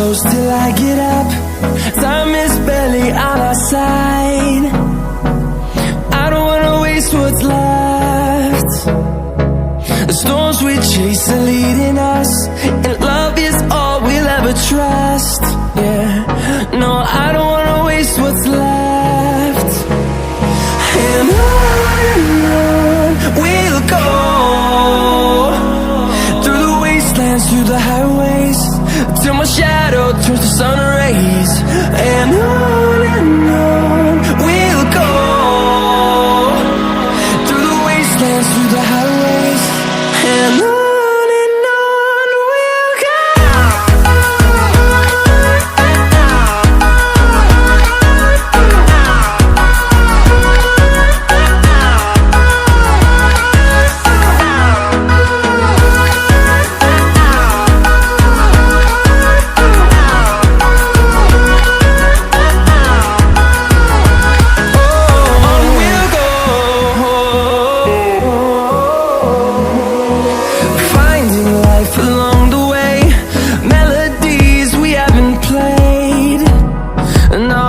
close till I get up. Time is barely on our side. I don't wanna waste what's left. The storms we chase are leading us, and love is all we'll ever trust. Yeah, no, I don't wanna waste what's left. And on we'll go, through the wastelands, through the highways, till my shadow turns to sun rays. And on we'll go, through the wastelands, through the highways, and on we'll go. Along the way, melodies we haven't played. No,